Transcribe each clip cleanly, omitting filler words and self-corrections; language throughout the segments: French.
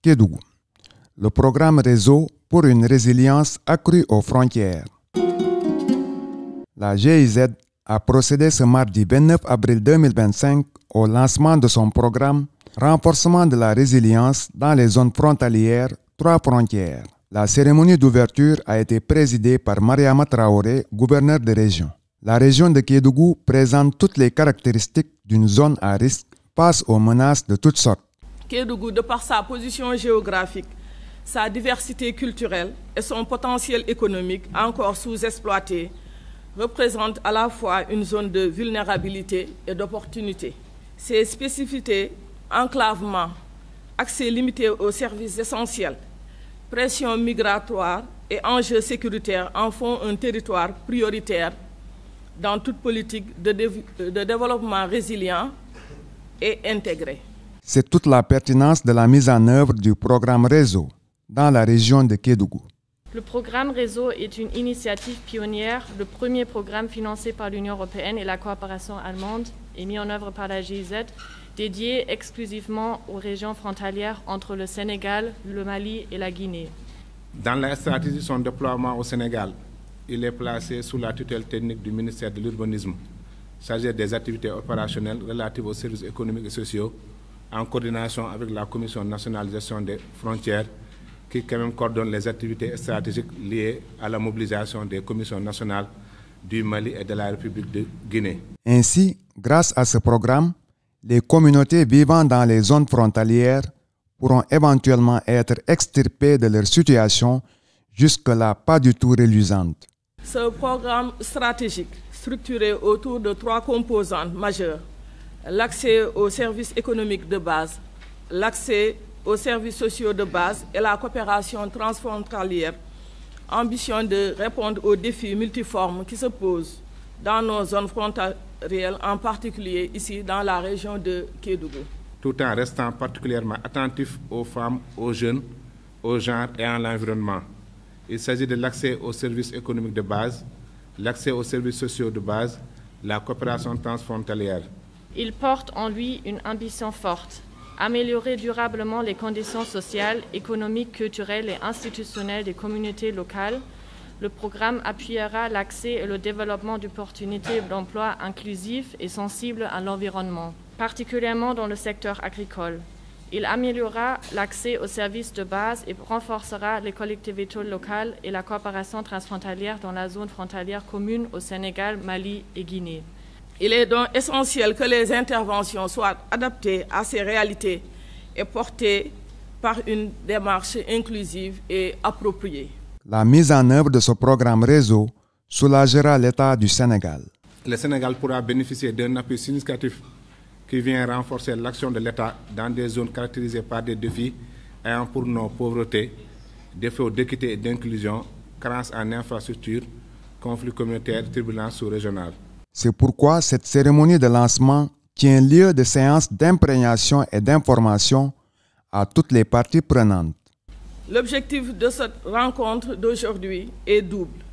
Kédougou. Le programme Réseau pour une résilience accrue aux frontières. La GIZ a procédé ce mardi 29 avril 2025 au lancement de son programme Renforcement de la résilience dans les zones frontalières, 3 frontières. La cérémonie d'ouverture a été présidée par Mariama Traoré, gouverneur de région. La région de Kédougou présente toutes les caractéristiques d'une zone à risque face aux menaces de toutes sortes. Kédougou, de par sa position géographique, sa diversité culturelle et son potentiel économique encore sous-exploité, représente à la fois une zone de vulnérabilité et d'opportunité. Ces spécificités, enclavement, accès limité aux services essentiels, pression migratoire et enjeux sécuritaires en font un territoire prioritaire dans toute politique de développement résilient et intégré. C'est toute la pertinence de la mise en œuvre du programme Réseau dans la région de Kédougou. Le programme Réseau est une initiative pionnière, le premier programme financé par l'Union européenne et la coopération allemande et mis en œuvre par la GIZ, dédié exclusivement aux régions frontalières entre le Sénégal, le Mali et la Guinée. Dans la stratégie de son déploiement au Sénégal, il est placé sous la tutelle technique du ministère de l'Urbanisme, chargé des activités opérationnelles relatives aux services économiques et sociaux, en coordination avec la Commission nationale de gestion des frontières, qui quand même coordonne les activités stratégiques liées à la mobilisation des commissions nationales du Mali et de la République de Guinée. Ainsi, grâce à ce programme, les communautés vivant dans les zones frontalières pourront éventuellement être extirpées de leur situation jusque-là pas du tout reluisante. Ce programme stratégique, structuré autour de 3 composantes majeures, l'accès aux services économiques de base, l'accès aux services sociaux de base et la coopération transfrontalière, ambition de répondre aux défis multiformes qui se posent dans nos zones frontalières, en particulier ici dans la région de Kédougou. Tout en restant particulièrement attentif aux femmes, aux jeunes, au genre et à l'environnement. Il s'agit de l'accès aux services économiques de base, l'accès aux services sociaux de base, la coopération transfrontalière. Il porte en lui une ambition forte, améliorer durablement les conditions sociales, économiques, culturelles et institutionnelles des communautés locales. Le programme appuiera l'accès et le développement d'opportunités d'emploi inclusives et sensibles à l'environnement, particulièrement dans le secteur agricole. Il améliorera l'accès aux services de base et renforcera les collectivités locales et la coopération transfrontalière dans la zone frontalière commune au Sénégal, Mali et Guinée. Il est donc essentiel que les interventions soient adaptées à ces réalités et portées par une démarche inclusive et appropriée. La mise en œuvre de ce programme Réseau soulagera l'État du Sénégal. Le Sénégal pourra bénéficier d'un appui significatif qui vient renforcer l'action de l'État dans des zones caractérisées par des défis ayant pour nom pauvreté, défauts d'équité et d'inclusion, carence en infrastructures, conflits communautaires, turbulences sous-régionales. C'est pourquoi cette cérémonie de lancement tient lieu de séances d'imprégnation et d'information à toutes les parties prenantes. L'objectif de cette rencontre d'aujourd'hui est double.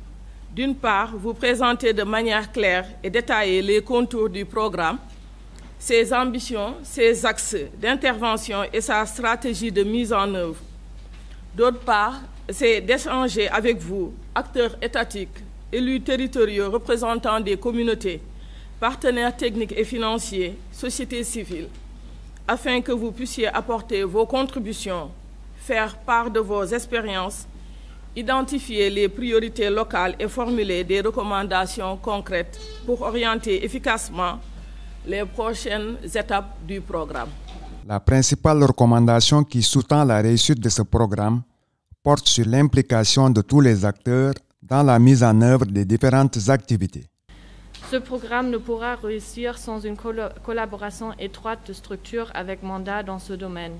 D'une part, vous présenter de manière claire et détaillée les contours du programme, ses ambitions, ses axes d'intervention et sa stratégie de mise en œuvre. D'autre part, c'est d'échanger avec vous, acteurs étatiques, élus territoriaux, représentants des communautés, partenaires techniques et financiers, sociétés civiles, afin que vous puissiez apporter vos contributions, faire part de vos expériences, identifier les priorités locales et formuler des recommandations concrètes pour orienter efficacement les prochaines étapes du programme. La principale recommandation qui sous-tend la réussite de ce programme porte sur l'implication de tous les acteurs dans la mise en œuvre des différentes activités. Ce programme ne pourra réussir sans une collaboration étroite de structures avec mandat dans ce domaine.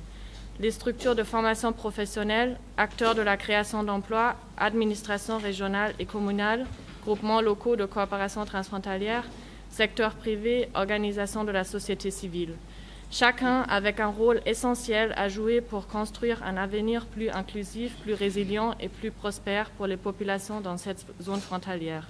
Les structures de formation professionnelle, acteurs de la création d'emplois, administrations régionales et communales, groupements locaux de coopération transfrontalière, secteur privé, organisations de la société civile. Chacun avec un rôle essentiel à jouer pour construire un avenir plus inclusif, plus résilient et plus prospère pour les populations dans cette zone frontalière.